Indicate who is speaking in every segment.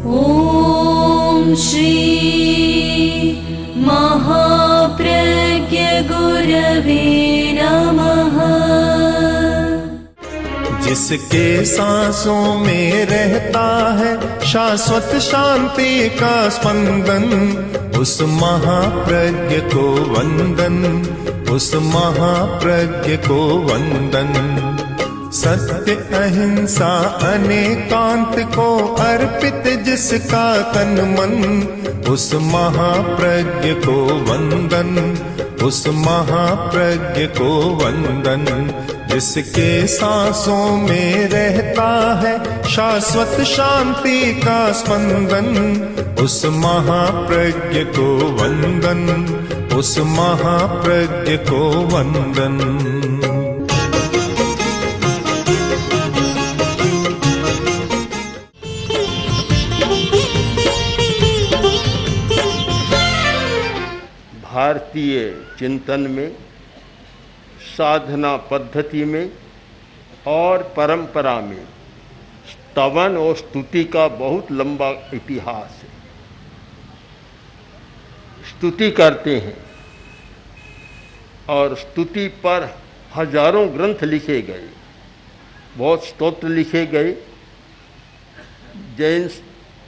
Speaker 1: ॐ श्री महाप्रज्ञ गुरवे नमः।
Speaker 2: जिसके सांसों में रहता है शाश्वत शांति का स्पंदन, उस महाप्रज्ञ को वंदन, उस महाप्रज्ञ को वंदन। सत्य अहिंसा अनेकांत को अर्पित जिसका तन मन, उस महाप्रज्ञ को वंदन, उस महाप्रज्ञ को वंदन। जिसके सांसों में रहता है शाश्वत शांति का स्पंदन, उस महाप्रज्ञ को वंदन, उस महाप्रज्ञ को वंदन।
Speaker 3: भारतीय चिंतन में, साधना पद्धति में और परंपरा में स्तवन और स्तुति का बहुत लंबा इतिहास है। स्तुति करते हैं और स्तुति पर हजारों ग्रंथ लिखे गए, बहुत स्तोत्र लिखे गए। जैन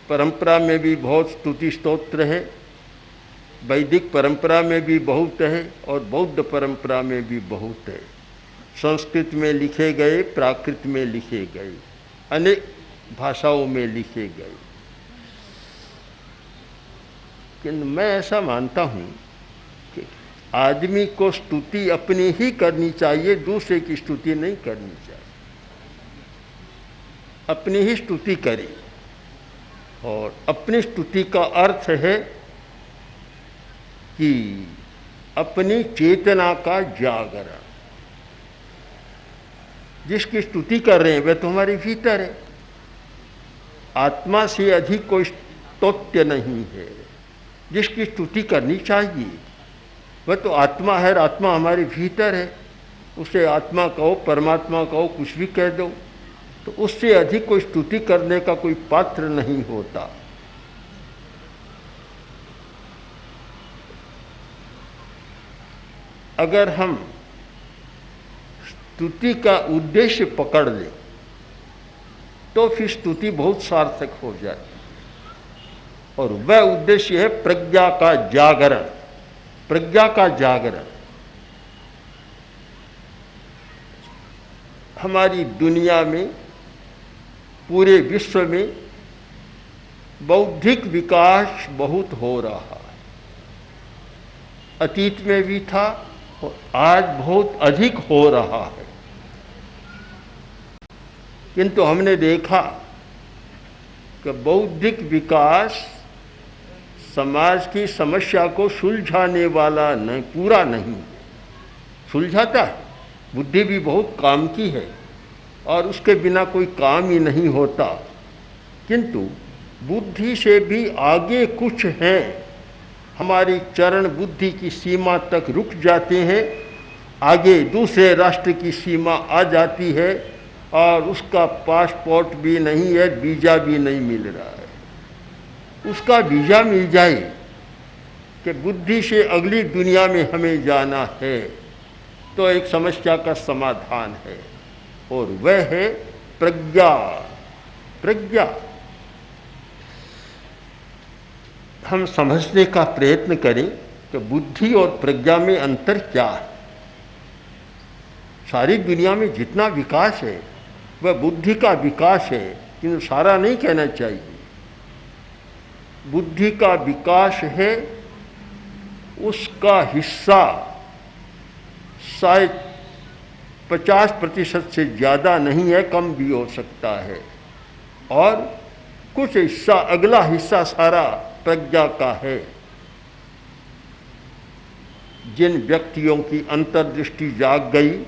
Speaker 3: परंपरा में भी बहुत स्तुति स्तोत्र है, वैदिक परंपरा में भी बहुत है और बौद्ध परंपरा में भी बहुत है। संस्कृत में लिखे गए, प्राकृत में लिखे गए, अनेक भाषाओं में लिखे गए। किंतु मैं ऐसा मानता हूँ कि आदमी को स्तुति अपनी ही करनी चाहिए, दूसरे की स्तुति नहीं करनी चाहिए। अपनी ही स्तुति करे, और अपनी स्तुति का अर्थ है कि अपनी चेतना का जागरण। जिसकी स्तुति कर रहे हैं वह तो हमारे भीतर है। आत्मा से अधिक कोई स्तोत्र नहीं है। जिसकी स्तुति करनी चाहिए वह तो आत्मा है, आत्मा हमारे भीतर है। उसे आत्मा कहो, परमात्मा कहो, कुछ भी कह दो, तो उससे अधिक कोई स्तुति करने का कोई पात्र नहीं होता। अगर हम स्तुति का उद्देश्य पकड़ लें तो फिर स्तुति बहुत सार्थक हो जाए, और वह उद्देश्य है प्रज्ञा का जागरण। प्रज्ञा का जागरण। हमारी दुनिया में, पूरे विश्व में बौद्धिक विकास बहुत हो रहा है। अतीत में भी था और आज बहुत अधिक हो रहा है। किंतु हमने देखा कि बौद्धिक विकास समाज की समस्या को सुलझाने वाला नहीं, पूरा नहीं सुलझाता है। बुद्धि भी बहुत काम की है और उसके बिना कोई काम ही नहीं होता। किंतु बुद्धि से भी आगे कुछ है। हमारी चरण बुद्धि की सीमा तक रुक जाते हैं, आगे दूसरे राष्ट्र की सीमा आ जाती है और उसका पासपोर्ट भी नहीं है, वीज़ा भी नहीं मिल रहा है। उसका वीज़ा मिल जाए कि बुद्धि से अगली दुनिया में हमें जाना है, तो एक समस्या का समाधान है, और वह है प्रज्ञा। प्रज्ञा। हम समझने का प्रयत्न करें कि बुद्धि और प्रज्ञा में अंतर क्या है। सारी दुनिया में जितना विकास है वह बुद्धि का विकास है, किंतु सारा नहीं कहना चाहिए। बुद्धि का विकास है, उसका हिस्सा शायद 50% से ज़्यादा नहीं है, कम भी हो सकता है, और कुछ हिस्सा, अगला हिस्सा सारा प्रज्ञा का है। जिन व्यक्तियों की अंतर्दृष्टि जाग गई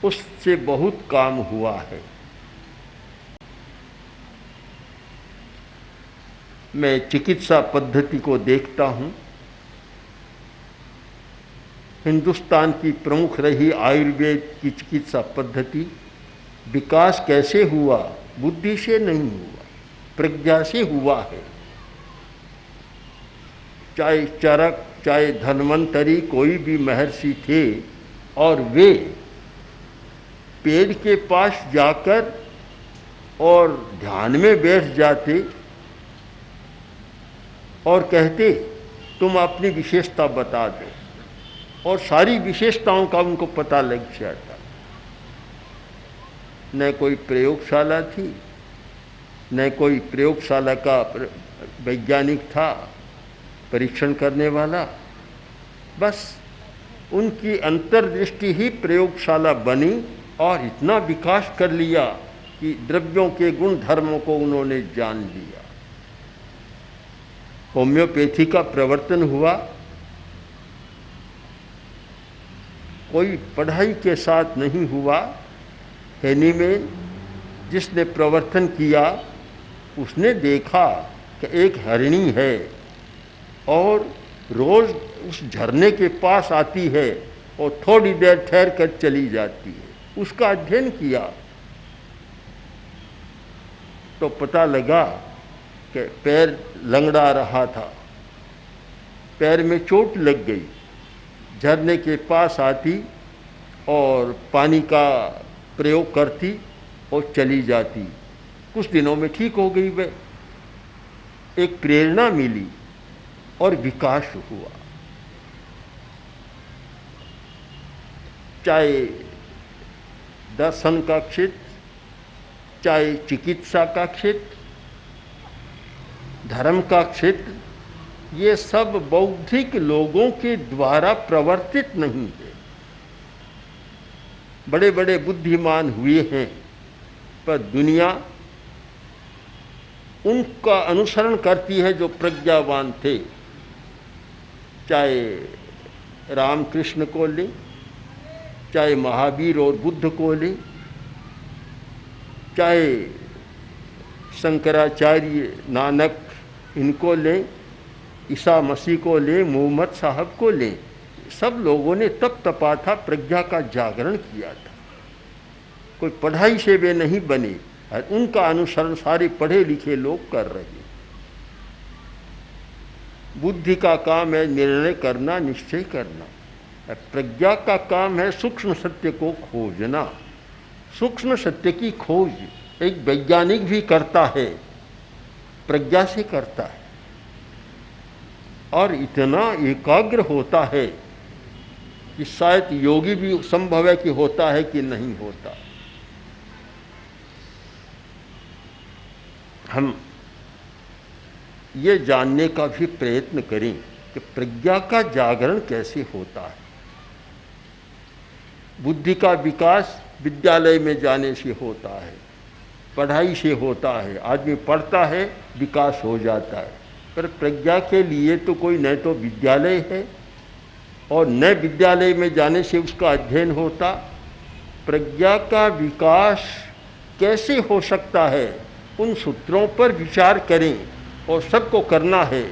Speaker 3: उससे बहुत काम हुआ है। मैं चिकित्सा पद्धति को देखता हूँ। हिंदुस्तान की प्रमुख रही आयुर्वेद की चिकित्सा पद्धति, विकास कैसे हुआ बुद्धि से नहीं हुआ, प्रज्ञा से हुआ है। चाहे चरक, चाहे धन्वंतरी, कोई भी महर्षि थे और वे पेड़ के पास जाकर और ध्यान में बैठ जाते और कहते तुम अपनी विशेषता बता दो, और सारी विशेषताओं का उनको पता लग जाता। न कोई प्रयोगशाला थी, न कोई प्रयोगशाला का वैज्ञानिक था परीक्षण करने वाला, बस उनकी अंतर्दृष्टि ही प्रयोगशाला बनी और इतना विकास कर लिया कि द्रव्यों के गुण धर्मों को उन्होंने जान लिया। होम्योपैथी का प्रवर्तन हुआ, कोई पढ़ाई के साथ नहीं हुआ। हैनीमैन जिसने प्रवर्तन किया उसने देखा कि एक हरिणी है और रोज उस झरने के पास आती है और थोड़ी देर ठहर कर चली जाती है। उसका अध्ययन किया तो पता लगा कि पैर लंगड़ा रहा था, पैर में चोट लग गई। झरने के पास आती और पानी का प्रयोग करती और चली जाती। कुछ दिनों में ठीक हो गई वह। एक प्रेरणा मिली और विकास हुआ। चाहे दर्शन का क्षेत्र, चाहे चिकित्सा का क्षेत्र, धर्म का क्षेत्र, ये सब बौद्धिक लोगों के द्वारा प्रवर्तित नहीं है। बड़े बड़े बुद्धिमान हुए हैं पर दुनिया उनका अनुसरण करती है जो प्रज्ञावान थे। चाहे रामकृष्ण को लें, चाहे महावीर और बुद्ध को लें, चाहे शंकराचार्य, नानक, इनको लें, ईसा मसीह को लें, मोहम्मद साहब को लें, सब लोगों ने तप तपा था, प्रज्ञा का जागरण किया था। कोई पढ़ाई से वे नहीं बने और उनका अनुसरण सारे पढ़े लिखे लोग कर रहे हैं। बुद्धि का काम है निर्णय करना, निश्चय करना। प्रज्ञा का काम है सूक्ष्म सत्य को खोजना। सूक्ष्म सत्य की खोज एक वैज्ञानिक भी करता है, प्रज्ञा से करता है, और इतना एकाग्र होता है कि शायद योगी भी संभव है कि होता है कि नहीं होता। हम ये जानने का भी प्रयत्न करें कि प्रज्ञा का जागरण कैसे होता है। बुद्धि का विकास विद्यालय में जाने से होता है, पढ़ाई से होता है। आदमी पढ़ता है, विकास हो जाता है। पर प्रज्ञा के लिए तो कोई न तो विद्यालय है और न विद्यालय में जाने से उसका अध्ययन होता। प्रज्ञा का विकास कैसे हो सकता है, उन सूत्रों पर विचार करें और सबको करना है।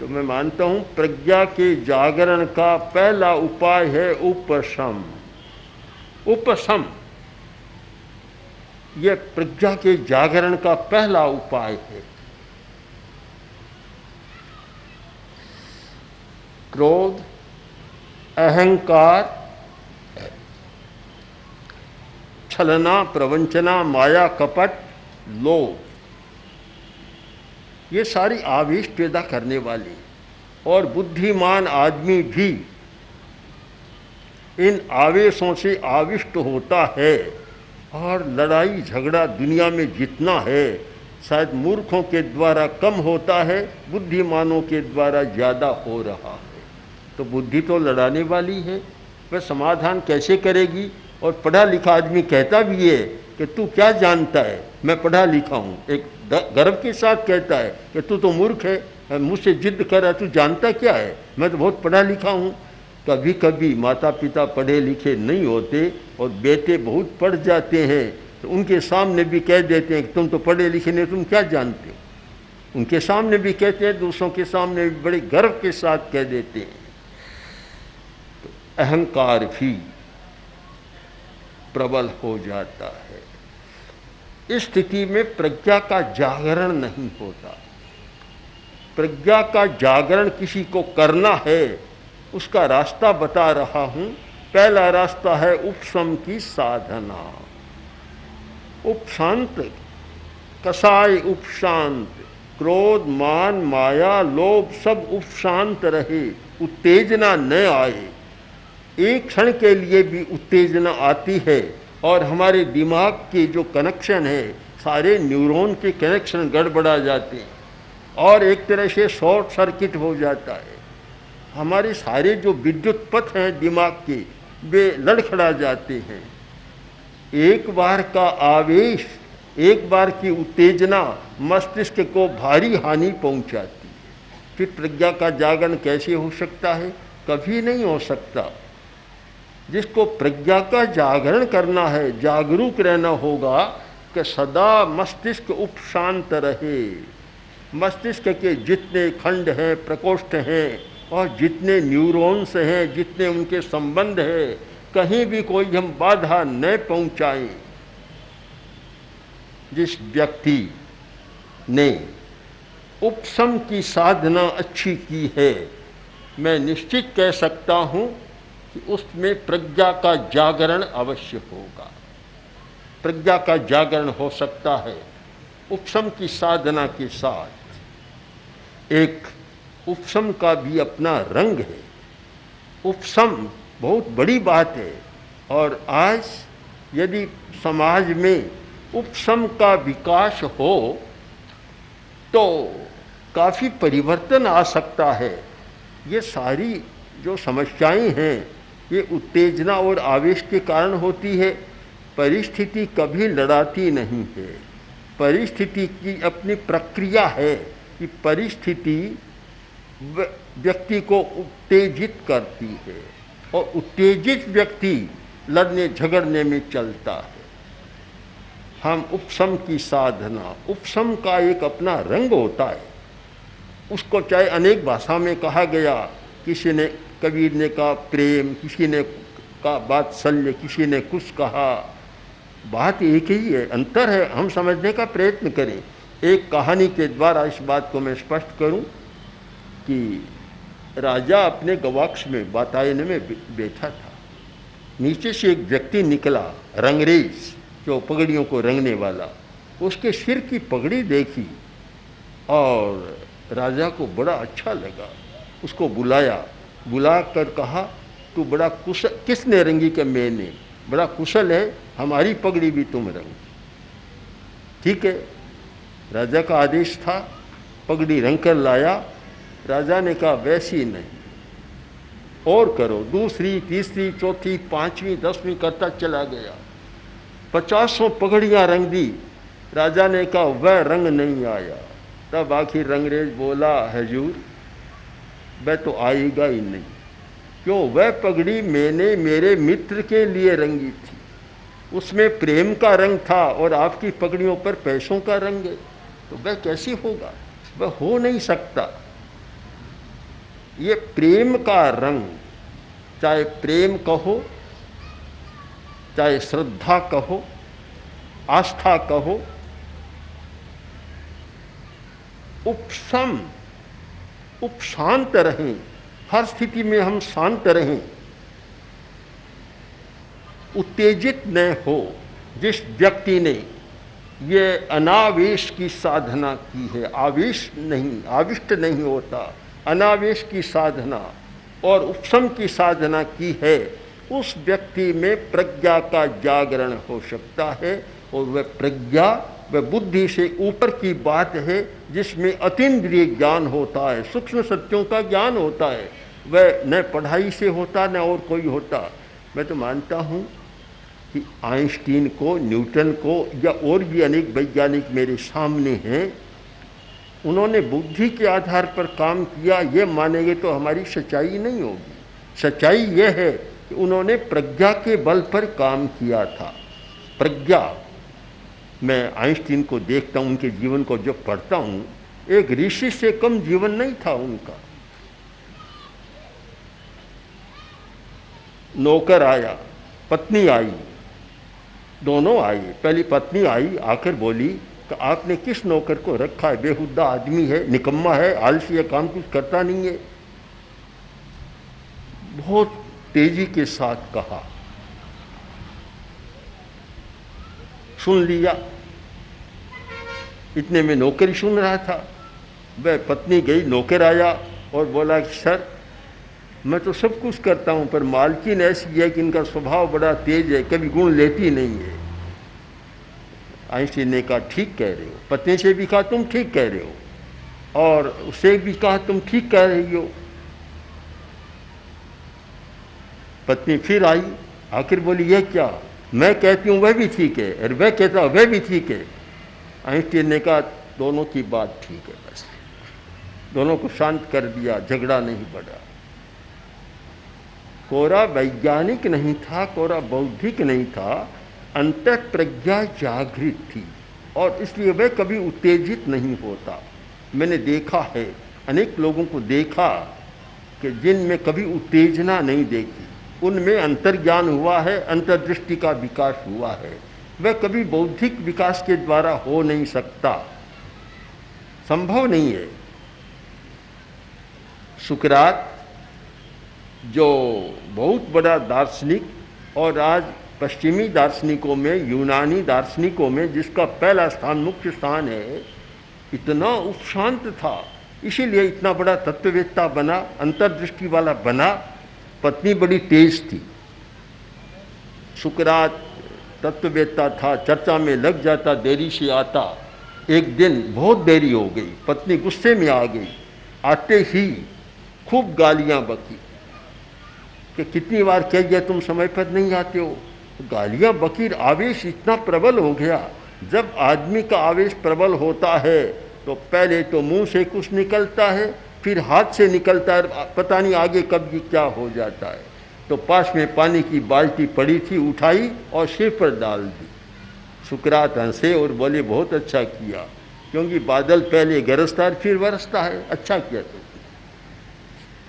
Speaker 3: तो मैं मानता हूँ प्रज्ञा के जागरण का पहला उपाय है उपशम। उपशम यह प्रज्ञा के जागरण का पहला उपाय है। क्रोध, अहंकार, छलना, प्रवंचना, माया, कपट, लोभ, ये सारी आवेश पैदा करने वाली, और बुद्धिमान आदमी भी इन आवेशों से आविष्ट होता है। और लड़ाई झगड़ा दुनिया में जितना है शायद मूर्खों के द्वारा कम होता है, बुद्धिमानों के द्वारा ज़्यादा हो रहा है। तो बुद्धि तो लड़ाने वाली है, वह समाधान कैसे करेगी। और पढ़ा लिखा आदमी कहता भी है कि तू क्या जानता है, मैं पढ़ा लिखा हूँ। एक गर्व के साथ कहता है कि तू तो मूर्ख है, मुझसे जिद कर रहा, तू जानता क्या है, मैं तो बहुत पढ़ा लिखा हूँ। कभी कभी माता पिता पढ़े लिखे नहीं होते और बेटे बहुत पढ़ जाते हैं तो उनके सामने भी कह देते हैं कि तुम तो पढ़े लिखे नहीं, तुम क्या जानते हो। उनके सामने भी कहते हैं, दूसरों के सामने भी बड़े गर्व के साथ कह देते हैं। तो अहंकार भी प्रबल हो जाता है। इस स्थिति में प्रज्ञा का जागरण नहीं होता। प्रज्ञा का जागरण किसी को करना है, उसका रास्ता बता रहा हूं। पहला रास्ता है उपशम की साधना। उपशांत, कसाय उपशांत, क्रोध मान माया लोभ सब उपशांत रहे, उत्तेजना न आए। एक क्षण के लिए भी उत्तेजना आती है और हमारे दिमाग के जो कनेक्शन है, सारे न्यूरॉन के कनेक्शन गड़बड़ा जाते हैं और एक तरह से शॉर्ट सर्किट हो जाता है। हमारे सारे जो विद्युत पथ हैं दिमाग के, वे लड़खड़ा जाते हैं। एक बार का आवेश, एक बार की उत्तेजना मस्तिष्क को भारी हानि पहुंचाती है। फिर प्रज्ञा का जागरण कैसे हो सकता है? कभी नहीं हो सकता। जिसको प्रज्ञा का जागरण करना है, जागरूक रहना होगा कि सदा मस्तिष्क उपशांत रहे। मस्तिष्क के जितने खंड हैं, प्रकोष्ठ हैं और जितने न्यूरॉन्स हैं, जितने उनके संबंध हैं, कहीं भी कोई हम बाधा न पहुंचाएं। जिस व्यक्ति ने उपशम की साधना अच्छी की है, मैं निश्चित कह सकता हूं कि उसमें प्रज्ञा का जागरण अवश्य होगा। प्रज्ञा का जागरण हो सकता है उपशम की साधना के साथ। एक उपशम का भी अपना रंग है। उपशम बहुत बड़ी बात है और आज यदि समाज में उपशम का विकास हो तो काफ़ी परिवर्तन आ सकता है। ये सारी जो समस्याएं हैं, ये उत्तेजना और आवेश के कारण होती है। परिस्थिति कभी लड़ाती नहीं है। परिस्थिति की अपनी प्रक्रिया है कि परिस्थिति व्यक्ति को उत्तेजित करती है और उत्तेजित व्यक्ति लड़ने झगड़ने में चलता है। हम उपशम की साधना, उपशम का एक अपना रंग होता है। उसको चाहे अनेक भाषा में कहा गया, किसी ने, कबीर ने कहा प्रेम, किसी ने कहा वात्सल्य, किसी ने कुछ कहा। बात एक ही है, अंतर है। हम समझने का प्रयत्न करें। एक कहानी के द्वारा इस बात को मैं स्पष्ट करूं कि राजा अपने गवाक्ष में वातायन में बैठा था। नीचे से एक व्यक्ति निकला, रंगरेज, जो पगड़ियों को रंगने वाला। उसके सिर की पगड़ी देखी और राजा को बड़ा अच्छा लगा। उसको बुलाया, बुलाकर कहा, तू बड़ा कुशल, किसने रंगी? के मैंने। बड़ा कुशल है, हमारी पगड़ी भी तुम रंग। ठीक है, राजा का आदेश था, पगड़ी रंग कर लाया। राजा ने कहा वैसी नहीं, और करो। दूसरी, तीसरी, चौथी, पांचवी, 10वीं करता चला गया। 50 पगड़ियाँ रंग दी। राजा ने कहा वह रंग नहीं आया। तब आखिर रंगरेज बोला, हजूर वह तो आएगा ही नहीं। क्यों? वह पगड़ी मैंने मेरे मित्र के लिए रंगी थी, उसमें प्रेम का रंग था और आपकी पगड़ियों पर पैसों का रंग है, तो वह कैसी होगा? वह हो नहीं सकता। ये प्रेम का रंग, चाहे प्रेम कहो, चाहे श्रद्धा कहो, आस्था कहो, उपशम, उपशांत रहें। हर स्थिति में हम शांत रहें, उत्तेजित न हो। जिस व्यक्ति ने ये अनावेश की साधना की है, आवेश नहीं, आविष्ट नहीं होता, अनावेश की साधना और उपशम की साधना की है, उस व्यक्ति में प्रज्ञा का जागरण हो सकता है। और वह प्रज्ञा, वह बुद्धि से ऊपर की बात है, जिसमें अतीन्द्रिय ज्ञान होता है, सूक्ष्म सत्यों का ज्ञान होता है। वह न पढ़ाई से होता न और कोई होता। मैं तो मानता हूँ कि आइंस्टीन को, न्यूटन को या और भी अनेक वैज्ञानिक मेरे सामने हैं, उन्होंने बुद्धि के आधार पर काम किया, ये मानेंगे तो हमारी सच्चाई नहीं होगी। सच्चाई यह है कि उन्होंने प्रज्ञा के बल पर काम किया था। प्रज्ञा, मैं आइंस्टीन को देखता हूँ, उनके जीवन को जब पढ़ता हूँ, एक ऋषि से कम जीवन नहीं था उनका। नौकर आया, पत्नी आई, दोनों आए। पहली पत्नी आई, आकर बोली कि आपने किस नौकर को रखा है, बेहुदा आदमी है, निकम्मा है, आलसी है, काम कुछ करता नहीं है। बहुत तेजी के साथ कहा, सुन लिया। इतने में नौकर ही सुन रहा था। वह पत्नी गई, नौकर आया और बोला कि सर मैं तो सब कुछ करता हूँ, पर मालकिन ऐसी है कि इनका स्वभाव बड़ा तेज है, कभी गुण लेती नहीं है। आइंस्टीन ने कहा ठीक कह रहे हो। पत्नी से भी कहा तुम ठीक कह रहे हो, और उससे भी कहा तुम ठीक कह रही हो। पत्नी फिर आई, आखिर बोली यह क्या, मैं कहती हूँ वह भी ठीक है, और वह कहता वह भी ठीक है। आइंस्टीन ने कहा दोनों की बात ठीक है, बस दोनों को शांत कर दिया, झगड़ा नहीं बढ़ा। कोरा वैज्ञानिक नहीं था, कोरा बौद्धिक नहीं था, अंतः प्रज्ञा जागृत थी, और इसलिए वह कभी उत्तेजित नहीं होता। मैंने देखा है, अनेक लोगों को देखा कि जिनमें कभी उत्तेजना नहीं देखी, उनमें अंतर्ज्ञान हुआ है, अंतर्दृष्टि का विकास हुआ है। वह कभी बौद्धिक विकास के द्वारा हो नहीं सकता, संभव नहीं है। सुकरात जो बहुत बड़ा दार्शनिक, और आज पश्चिमी दार्शनिकों में, यूनानी दार्शनिकों में जिसका पहला स्थान, मुख्य स्थान है, इतना उपशांत था, इसीलिए इतना बड़ा तत्ववेत्ता बना, अंतर्दृष्टि वाला बना। पत्नी बड़ी तेज थी। सुकरात तत्ववेत्ता था, चर्चा में लग जाता, देरी से आता। एक दिन बहुत देरी हो गई, पत्नी गुस्से में आ गई, आते ही खूब गालियां बकी कि कितनी बार कह दिया तुम समय पर नहीं आते हो। गालियां बकी, आवेश इतना प्रबल हो गया। जब आदमी का आवेश प्रबल होता है तो पहले तो मुंह से कुछ निकलता है, फिर हाथ से निकलता है, पता नहीं आगे कब क्या हो जाता है। तो पास में पानी की बाल्टी पड़ी थी, उठाई और सिर पर डाल दी। सुकरात हंसे और बोले बहुत अच्छा किया, क्योंकि बादल पहले गरजता है फिर बरसता है। अच्छा किया तो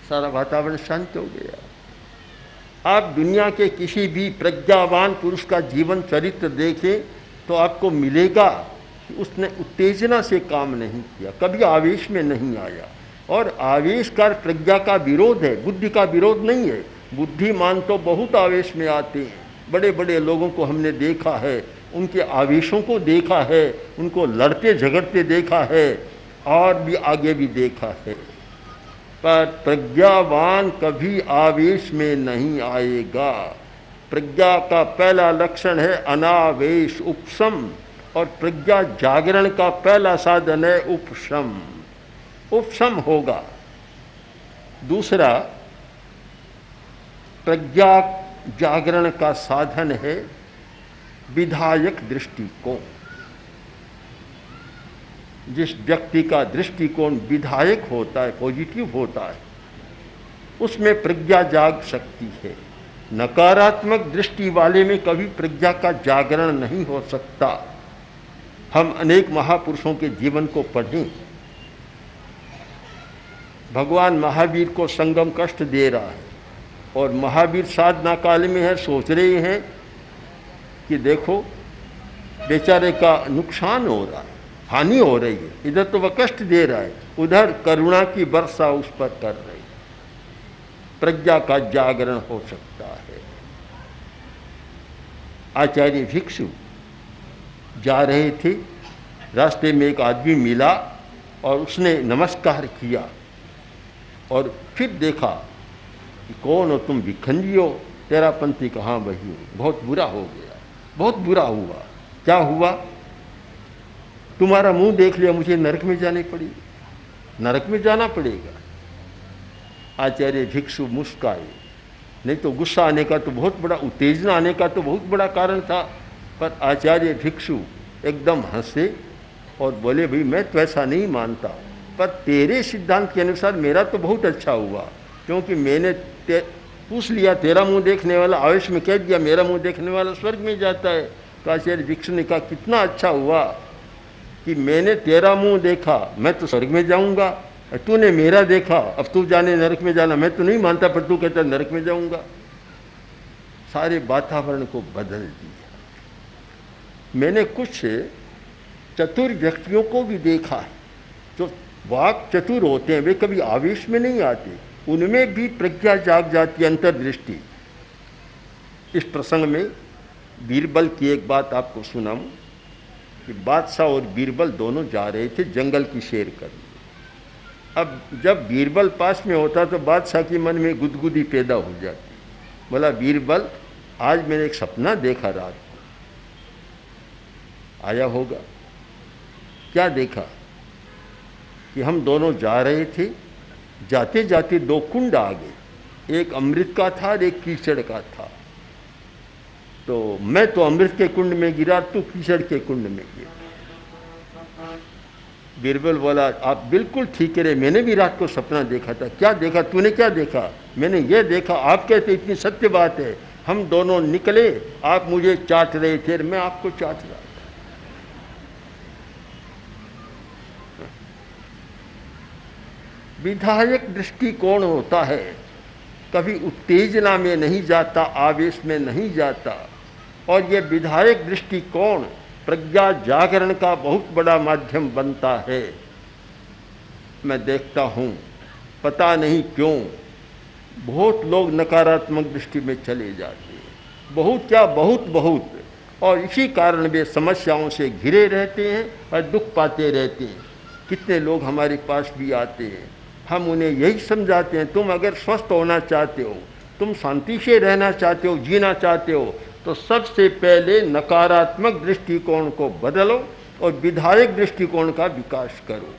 Speaker 3: सारा वातावरण शांत हो गया। आप दुनिया के किसी भी प्रज्ञावान पुरुष का जीवन चरित्र देखें तो आपको मिलेगा कि उसने उत्तेजना से काम नहीं किया, कभी आवेश में नहीं आया। और आवेश का प्रज्ञा का विरोध है, बुद्धि का विरोध नहीं है। बुद्धिमान तो बहुत आवेश में आते हैं, बड़े बड़े लोगों को हमने देखा है, उनके आवेशों को देखा है, उनको लड़ते झगड़ते देखा है, और भी आगे भी देखा है। पर प्रज्ञावान कभी आवेश में नहीं आएगा। प्रज्ञा का पहला लक्षण है अनावेश, उपशम, और प्रज्ञा जागरण का पहला साधन है उपशम। उपशम होगा। दूसरा, प्रज्ञा जागरण का साधन है विधायक दृष्टिकोण। जिस व्यक्ति का दृष्टिकोण विधायक होता है, पॉजिटिव होता है, उसमें प्रज्ञा जाग सकती है। नकारात्मक दृष्टि वाले में कभी प्रज्ञा का जागरण नहीं हो सकता। हम अनेक महापुरुषों के जीवन को पढ़ें। भगवान महावीर को संगम कष्ट दे रहा है, और महावीर साधना काल में है, सोच रहे हैं कि देखो बेचारे का नुकसान हो रहा है, हानि हो रही है, इधर तो वह कष्ट दे रहा है, उधर करुणा की वर्षा उस पर कर रही है। प्रज्ञा का जागरण हो सकता है। आचार्य भिक्षु जा रहे थे, रास्ते में एक आदमी मिला और उसने नमस्कार किया, और फिर देखा कि कौन हो तुम, भिखंडी हो, तेरा पंथी कहाँ वही हो। बहुत बुरा हो गया, बहुत बुरा हुआ। क्या हुआ? तुम्हारा मुंह देख लिया, मुझे नरक में जानी पड़ी, नरक में जाना पड़ेगा। आचार्य भिक्षु मुस्काए। नहीं तो गुस्सा आने का तो बहुत बड़ा, उत्तेजना आने का तो बहुत बड़ा कारण था, पर आचार्य भिक्षु एकदम हंसे और बोले भाई मैं तो ऐसा नहीं मानता, पर तेरे सिद्धांत के अनुसार मेरा तो बहुत अच्छा हुआ, क्योंकि मैंने पूछ लिया, तेरा मुंह देखने वाला, आवेश में कह दिया मेरा मुंह देखने वाला स्वर्ग में जाता है। तो आचार्य भिक्षु ने कहा कितना अच्छा हुआ कि मैंने तेरा मुंह देखा, मैं तो स्वर्ग में जाऊंगा, तूने मेरा देखा, अब तू जाने नरक में जाना। मैं तो नहीं मानता, पर तू कहता नरक में जाऊंगा। सारे वातावरण को बदल दिया। मैंने कुछ चतुर व्यक्तियों को भी देखा है, जो वाक चतुर होते हैं, वे कभी आवेश में नहीं आते, उनमें भी प्रज्ञा जाग जाती, अंतर्दृष्टि। इस प्रसंग में बीरबल की एक बात आपको सुनाऊं कि बादशाह और बीरबल दोनों जा रहे थे जंगल की सैर करने। अब जब बीरबल पास में होता तो बादशाह के मन में गुदगुदी पैदा हो जाती। बोला, बीरबल आज मैंने एक सपना देखा रात को। आया होगा, क्या देखा? कि हम दोनों जा रहे थे, जाते जाते दो कुंड आ गए, एक अमृत का था और एक कीचड़ का था। तो मैं तो अमृत के कुंड में गिरा, तू कीचड़ के कुंड में गिरा। बीरबल बोला, आप बिल्कुल ठीक कह रहे, मैंने भी रात को सपना देखा था। क्या देखा? तूने क्या देखा? मैंने ये देखा, आप कहते इतनी सत्य बात है, हम दोनों निकले, आप मुझे चाट रहे थे, मैं आपको चाट रहा था। विधायक दृष्टिकोण होता है, कभी उत्तेजना में नहीं जाता, आवेश में नहीं जाता। और ये विधायक दृष्टिकोण प्रज्ञा जागरण का बहुत बड़ा माध्यम बनता है। मैं देखता हूँ, पता नहीं क्यों बहुत लोग नकारात्मक दृष्टि में चले जाते हैं, बहुत क्या बहुत, और इसी कारण वे समस्याओं से घिरे रहते हैं और दुख पाते रहते हैं। कितने लोग हमारे पास भी आते हैं, हम उन्हें यही समझाते हैं, तुम अगर स्वस्थ होना चाहते हो, तुम शांति से रहना चाहते हो, जीना चाहते हो, तो सबसे पहले नकारात्मक दृष्टिकोण को बदलो और विधायक दृष्टिकोण का विकास करो।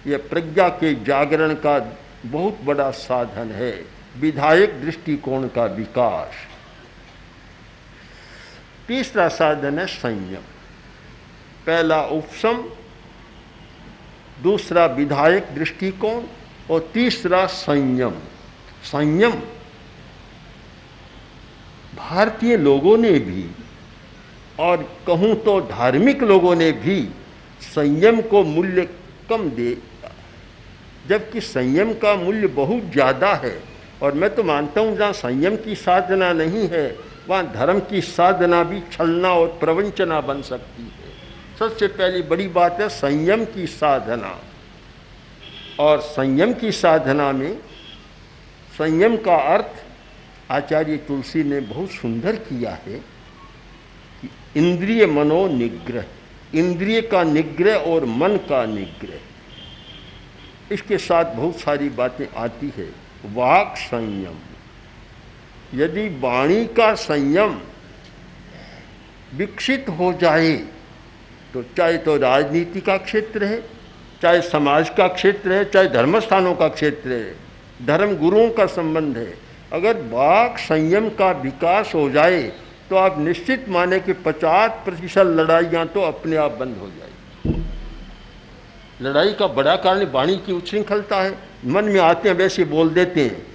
Speaker 3: यह प्रज्ञा के जागरण का बहुत बड़ा साधन है, विधायक दृष्टिकोण का विकास। तीसरा साधन है संयम। पहला उपशम, दूसरा विधायक दृष्टिकोण और तीसरा संयम। संयम भारतीय लोगों ने भी और कहूँ तो धार्मिक लोगों ने भी संयम को मूल्य कम दे, जबकि संयम का मूल्य बहुत ज़्यादा है। और मैं तो मानता हूँ जहाँ संयम की साधना नहीं है, वहाँ धर्म की साधना भी छलना और प्रवंचना बन सकती है। सबसे पहली बड़ी बात है संयम की साधना। और संयम की साधना में संयम का अर्थ आचार्य तुलसी ने बहुत सुंदर किया है कि इंद्रिय मनो निग्रह, इंद्रिय का निग्रह और मन का निग्रह। इसके साथ बहुत सारी बातें आती है। वाक संयम, यदि वाणी का संयम विकसित हो जाए तो चाहे तो राजनीति का क्षेत्र है, चाहे समाज का क्षेत्र है, चाहे धर्मस्थानों का क्षेत्र है, धर्म गुरुओं का संबंध है, अगर वाक संयम का विकास हो जाए तो आप निश्चित माने कि 50% लड़ाइयाँ तो अपने आप बंद हो जाएगी। लड़ाई का बड़ा कारण वाणी की उच्छृंखलता है, मन में आते हैं वैसे बोल देते हैं।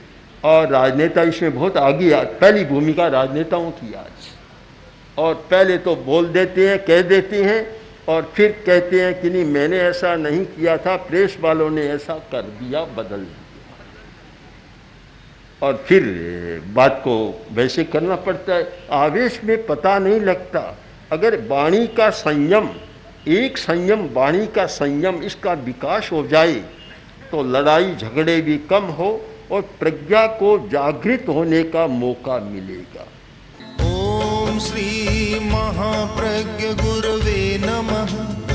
Speaker 3: और राजनेता इसमें बहुत आगे, पहली भूमिका राजनेताओं की आज। और पहले तो बोल देते हैं, कह देते हैं, और फिर कहते हैं कि नहीं मैंने ऐसा नहीं किया था, प्रेस वालों ने ऐसा कर दिया, बदल दिया। और फिर बात को वैसे करना पड़ता है, आवेश में पता नहीं लगता। अगर वाणी का संयम, एक संयम वाणी का संयम, इसका विकास हो जाए तो लड़ाई झगड़े भी कम हो और प्रज्ञा को जागृत होने का मौका मिलेगा।
Speaker 2: ओम श्री महाप्रज्ञ गुरवे नमः।